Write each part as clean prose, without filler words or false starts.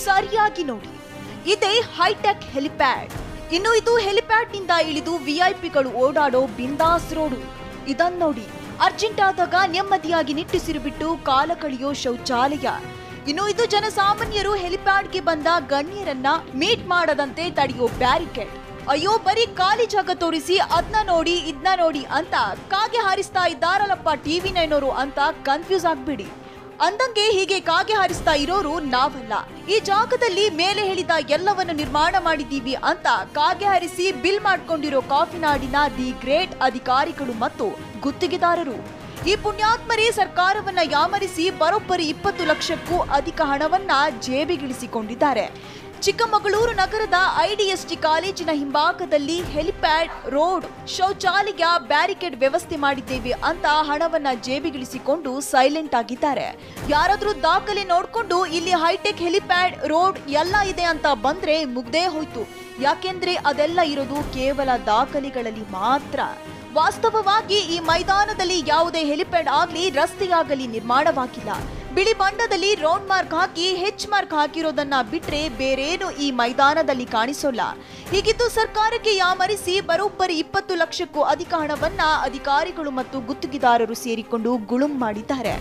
ಸರಿಯಾಗಿ ನೋಡಿ, ಇದೇ ಹೈಟೆಕ್ ಹೆಲಿಪ್ಯಾಡ್. ಇನ್ನು ಇದು ಹೆಲಿಪ್ಯಾಡ್ ನಿಂದ ಇಳಿದು ವಿಐಪಿಗಳು ಓಡಾಡೋ ಬಿಂದಾಸ್ ರೋಡು. ಇದನ್ನ ನೋಡಿ, ಅರ್ಜೆಂಟ್ ಆದಾಗ ನೆಮ್ಮದಿಯಾಗಿ ನಿಟ್ಟುಸಿರು ಬಿಟ್ಟು ಕಾಲ ಕಳೆಯೋ ಶೌಚಾಲಯ. ಇನ್ನು ಇದು ಜನಸಾಮಾನ್ಯರು ಹೆಲಿಪ್ಯಾಡ್ಗೆ ಬಂದ ಗಣ್ಯರನ್ನ ಮೀಟ್ ಮಾಡದಂತೆ ತಡೆಯೋ ಬ್ಯಾರಿಕೇಡ್. ಅಯ್ಯೋ, ಬರೀ ಖಾಲಿ ಜಾಗ ತೋರಿಸಿ ಅದ್ನ ನೋಡಿ ಇದನ್ನ ನೋಡಿ ಅಂತ ಕಾಗೆ ಹಾರಿಸ್ತಾ ಇದ್ದಾರಲ್ಲಪ್ಪ ಟಿವಿ 9 ಅಂತ ಕನ್ಫ್ಯೂಸ್ ಆಗ್ಬಿಡಿ. ಅಂದಂಗೆ ಹೀಗೆ ಕಾಗೆ ಹಾರಿಸ್ತಾ ಇರೋರು ನಾವಲ್ಲ. ಈ ಜಾಗದಲ್ಲಿ ಮೇಲೆ ಹೇಳಿದ ಎಲ್ಲವನ್ನು ನಿರ್ಮಾಣ ಮಾಡಿದ್ದೀವಿ ಅಂತ ಕಾಗೆ ಹಾರಿಸಿ ಬಿಲ್ ಮಾಡ್ಕೊಂಡಿರೋ ಕಾಫಿನಾಡಿನ ದಿ ಗ್ರೇಟ್ ಅಧಿಕಾರಿಗಳು ಮತ್ತು ಗುತ್ತಿಗೆದಾರರು. ಈ ಪುಣ್ಯಾತ್ಮರೇ ಸರ್ಕಾರವನ್ನ ಯಾಮರಿಸಿ ಬರೋಬ್ಬರಿ 20 ಲಕ್ಷಕ್ಕೂ ಅಧಿಕ ಹಣವನ್ನ ಜೇಬಿಗಿಳಿಸಿಕೊಂಡಿದ್ದಾರೆ. ಚಿಕ್ಕಮಗಳೂರು ನಗರದ ಐಡಿಎಸ್ಟಿ ಕಾಲೇಜಿನ ಹಿಂಭಾಗದಲ್ಲಿ ಹೆಲಿಪ್ಯಾಡ್, ರೋಡ್, ಶೌಚಾಲಯ, ಬ್ಯಾರಿಕೇಡ್ ವ್ಯವಸ್ಥೆ ಮಾಡಿದ್ದೇವೆ ಅಂತ ಹಣವನ್ನ ಜೇಬಿಗಿಳಿಸಿಕೊಂಡು ಸೈಲೆಂಟ್ ಆಗಿದ್ದಾರೆ. ಯಾರಾದ್ರೂ ದಾಖಲೆ ನೋಡ್ಕೊಂಡು ಇಲ್ಲಿ ಹೈಟೆಕ್ ಹೆಲಿಪ್ಯಾಡ್, ರೋಡ್ ಎಲ್ಲ ಇದೆ ಅಂತ ಬಂದ್ರೆ ಮುಗ್ದೇ ಹೋಯ್ತು. ಯಾಕೆಂದ್ರೆ ಅದೆಲ್ಲ ಇರೋದು ಕೇವಲ ದಾಖಲೆಗಳಲ್ಲಿ ಮಾತ್ರ. ವಾಸ್ತವವಾಗಿ ಈ ಮೈದಾನದಲ್ಲಿ ಯಾವುದೇ ಹೆಲಿಪ್ಯಾಡ್ ಆಗ್ಲಿ ರಸ್ತೆಯಾಗಲಿ ನಿರ್ಮಾಣವಾಗಿಲ್ಲ. ಬಿಳಿ ಬಣ್ಣದಲ್ಲಿ ರೌಂಡ್ ಮಾರ್ಕ್ ಹಾಕಿ ಹೆಚ್ ಮಾರ್ಕ್ ಹಾಕಿರೋದನ್ನ ಬಿಟ್ರೆ ಬೇರೇನು ಈ ಮೈದಾನದಲ್ಲಿ ಕಾಣಿಸೋಲ್ಲ. ಹೀಗಿದ್ದು ಸರ್ಕಾರಕ್ಕೆ ಯಾಮರಿಸಿ ಬರೋಬ್ಬರಿ 20 ಲಕ್ಷಕ್ಕೂ ಅಧಿಕ ಹಣವನ್ನ ಅಧಿಕಾರಿಗಳು ಮತ್ತು ಗುತ್ತಿಗೆದಾರರು ಸೇರಿಕೊಂಡು ಗುಳುಂ ಮಾಡಿದ್ದಾರೆ.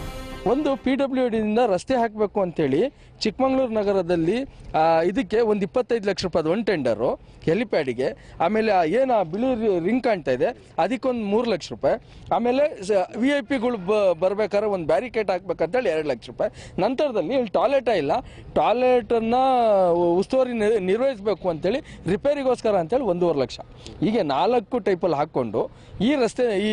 ಒಂದು PWDಯಿಂದ ರಸ್ತೆ ಹಾಕಬೇಕು ಅಂತೇಳಿ ಚಿಕ್ಕಮಗಳೂರು ನಗರದಲ್ಲಿ ಇದಕ್ಕೆ ಒಂದು 25 ಲಕ್ಷ ರೂಪಾಯಿ ಒಂದು ಟೆಂಡರು ಹೆಲಿಪ್ಯಾಡಿಗೆ. ಆಮೇಲೆ ಏನು ಬಿಳಿ ರಿಂಗ್ ಕಾಣ್ತಾ ಇದೆ ಅದಕ್ಕೊಂದು 3 ಲಕ್ಷ ರೂಪಾಯಿ. ಆಮೇಲೆ VIP ಗಳು ಬರ್ಬೇಕಾದ್ರೆ ಒಂದು ಬ್ಯಾರಿಕೇಡ್ ಹಾಕ್ಬೇಕಂತೇಳಿ 2 ಲಕ್ಷ ರೂಪಾಯಿ. ನಂತರದಲ್ಲಿ ಇಲ್ಲಿ ಟಾಯ್ಲೆಟೇ ಇಲ್ಲ, ಟಾಯ್ಲೆಟನ್ನು ಉಸ್ತುವಾರಿ ನಿರ್ವಹಿಸಬೇಕು ಅಂತೇಳಿ ರಿಪೇರಿಗೋಸ್ಕರ ಅಂತೇಳಿ 1.5 ಲಕ್ಷ. ಹೀಗೆ 4 ಟೈಪಲ್ಲಿ ಹಾಕ್ಕೊಂಡು ಈ ರಸ್ತೆ ಈ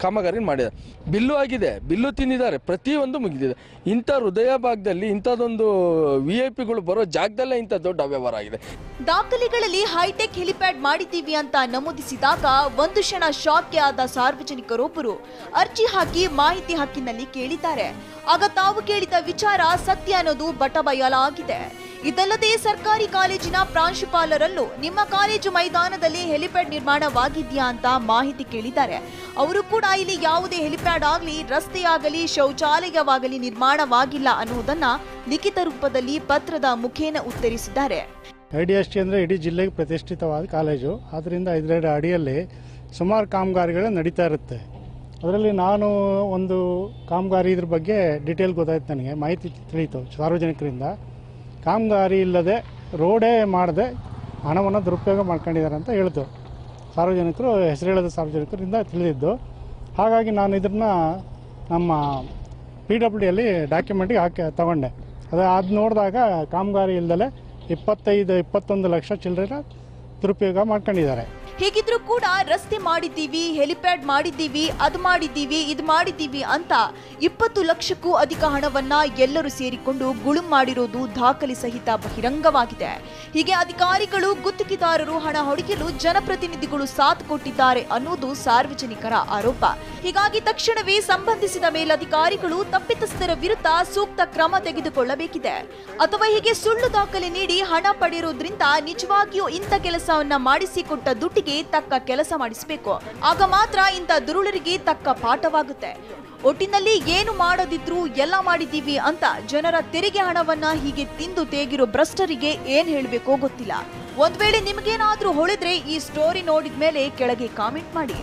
ಕಾಮಗಾರಿ ಮಾಡಿದ್ದಾರೆ. ಬಿಲ್ಲು ಆಗಿದೆ, ಬಿಲ್ಲು ತಿಂದಿದ್ದಾರೆ, ಪ್ರತಿಯೊಂದು ಮುಗಿದಿದೆ. ಇಂಥ ಹೃದಯ ಭಾಗದಲ್ಲಿ ಇಂಥದ್ದೊಂದು VIP ಬರೋ ಜಾಗದಲ್ಲೇ ಇಂಥ ದೊಡ್ಡ ಅವ್ಯವಹಾರ ಆಗಿದೆ. ದಾಖಲೆಗಳಲ್ಲಿ ಹೈಟೆಕ್ ಹೆಲಿಪ್ಯಾಡ್ ಮಾಡಿದ್ದೀವಿ ಅಂತ ನಮೂದಿಸಿದಾಗ ಒಂದು ಕ್ಷಣ ಶಾಕ್ಗೆ ಆದ ಸಾರ್ವಜನಿಕರೊಬ್ಬರು ಅರ್ಜಿ ಹಾಕಿ ಮಾಹಿತಿ ಹಕ್ಕಿನಲ್ಲಿ ಕೇಳಿದ್ದಾರೆ. ಆಗ ತಾವು ಕೇಳಿದ ವಿಚಾರ ಸತ್ಯ ಅನ್ನೋದು ಬಟಬಯಲಾಗಿದೆ. ಇದಲ್ಲದೆ ಸರ್ಕಾರಿ ಕಾಲೇಜಿನ ಪ್ರಾಂಶುಪಾಲರಲ್ಲೂ ನಿಮ್ಮ ಕಾಲೇಜು ಮೈದಾನದಲ್ಲಿ ಹೆಲಿಪ್ಯಾಡ್ ನಿರ್ಮಾಣವಾಗಿದ್ಯಾ ಅಂತ ಮಾಹಿತಿ ಕೇಳಿದ್ದಾರೆ. ಅವರು ಕೂಡ ಇಲ್ಲಿ ಯಾವುದೇ ಹೆಲಿಪ್ಯಾಡ್ ಆಗಲಿ, ರಸ್ತೆಯಾಗಲಿ, ಶೌಚಾಲಯವಾಗಲಿ ನಿರ್ಮಾಣವಾಗಿಲ್ಲ ಅನ್ನುವುದನ್ನ ಲಿಖಿತ ರೂಪದಲ್ಲಿ ಪತ್ರದ ಮುಖೇನ ಉತ್ತರಿಸಿದ್ದಾರೆ. IDST ಅಂದರೆ ಇಡೀ ಜಿಲ್ಲೆಗೆ ಪ್ರತಿಷ್ಠಿತವಾದ ಕಾಲೇಜು. ಆದ್ದರಿಂದ ಇದರ ಅಡಿಯಲ್ಲಿ ಸುಮಾರು ಕಾಮಗಾರಿಗಳು ನಡೀತಾ ಇರುತ್ತೆ. ಅದರಲ್ಲಿ ನಾನು ಒಂದು ಕಾಮಗಾರಿ ಇದ್ರ ಬಗ್ಗೆ ಡೀಟೇಲ್ ಗೊತ್ತಾಯ್ತು, ನನಗೆ ಮಾಹಿತಿ ತಿಳಿಯಿತು ಸಾರ್ವಜನಿಕರಿಂದ. ಕಾಮಗಾರಿ ಇಲ್ಲದೆ ರೋಡೇ ಮಾಡದೆ ಹಣವನ್ನು ದುರುಪಯೋಗ ಮಾಡ್ಕೊಂಡಿದ್ದಾರೆ ಅಂತ ಹೇಳಿದ್ರು ಸಾರ್ವಜನಿಕರು, ಹೆಸರು ಹೇಳದ ಸಾರ್ವಜನಿಕರಿಂದ ತಿಳಿದಿದ್ದು. ಹಾಗಾಗಿ ನಾನು ಇದನ್ನು ನಮ್ಮ PWDಯಲ್ಲಿ ಡಾಕ್ಯುಮೆಂಟಿಗೆ ತಗೊಂಡೆ. ಅದು ನೋಡಿದಾಗ ಕಾಮಗಾರಿ ಇಲ್ಲದೆ 21 ಲಕ್ಷ ಚಿಲ್ಲರೆ ದುರುಪಯೋಗ ಮಾಡ್ಕೊಂಡಿದ್ದಾರೆ. ಹೇಗಿದ್ರು ಕೂಡ ರಸ್ತೆ ಮಾಡಿದ್ದೀವಿ, ಹೆಲಿಪ್ಯಾಡ್ ಮಾಡಿದ್ದೀವಿ, ಅದು ಮಾಡಿದ್ದೀವಿ, ಇದು ಮಾಡಿದ್ದೀವಿ ಅಂತ 20 ಲಕ್ಷಕ್ಕೂ ಅಧಿಕ ಹಣವನ್ನ ಎಲ್ಲರೂ ಸೇರಿಕೊಂಡು ಗುಳುಂ ಮಾಡಿರೋದು ದಾಖಲೆ ಸಹಿತ ಬಹಿರಂಗವಾಗಿದೆ. ಹೀಗೆ ಅಧಿಕಾರಿಗಳು, ಗುತ್ತಿಗೆದಾರರು ಹಣ ಹೊಡೆಯಲು ಜನಪ್ರತಿನಿಧಿಗಳು ಸಾಥ್ ಕೊಟ್ಟಿದ್ದಾರೆ ಅನ್ನೋದು ಸಾರ್ವಜನಿಕರ ಆರೋಪ. ಹೀಗಾಗಿ ತಕ್ಷಣವೇ ಸಂಬಂಧಿಸಿದ ಮೇಲಧಿಕಾರಿಗಳು ತಪ್ಪಿತಸ್ಥರ ವಿರುದ್ಧ ಸೂಕ್ತ ಕ್ರಮ ತೆಗೆದುಕೊಳ್ಳಬೇಕಿದೆ. ಅಥವಾ ಹೀಗೆ ಸುಳ್ಳು ದಾಖಲೆ ನೀಡಿ ಹಣ ಪಡೆಯೋದ್ರಿಂದ ನಿಜವಾಗಿಯೂ ಇಂಥ ಕೆಲಸವನ್ನ ಮಾಡಿಸಿಕೊಟ್ಟ ದುಡ್ಡಿಗೆ ತಕ್ಕ ಕೆಲಸ ಮಾಡಿಸಬೇಕು. ಆಗ ಮಾತ್ರ ಇಂಥ ದುರುಳರಿಗೆ ತಕ್ಕ ಪಾಠವಾಗುತ್ತೆ. ಒಟ್ಟಿನಲ್ಲಿ ಏನು ಮಾಡದಿದ್ರು ಎಲ್ಲ ಮಾಡಿದ್ದೀವಿ ಅಂತ ಜನರ ತೆರಿಗೆ ಹಣವನ್ನ ಹೀಗೆ ತಿಂದು ತೇಗಿರೋ ಭ್ರಷ್ಟರಿಗೆ ಏನ್ ಹೇಳ್ಬೇಕೋ ಗೊತ್ತಿಲ್ಲ. ಒಂದ್ ವೇಳೆ ನಿಮಗೇನಾದ್ರೂ ಹೊಳೆದ್ರೆ ಈ ಸ್ಟೋರಿ ನೋಡಿದ್ಮೇಲೆ ಕೆಳಗೆ ಕಾಮೆಂಟ್ ಮಾಡಿ.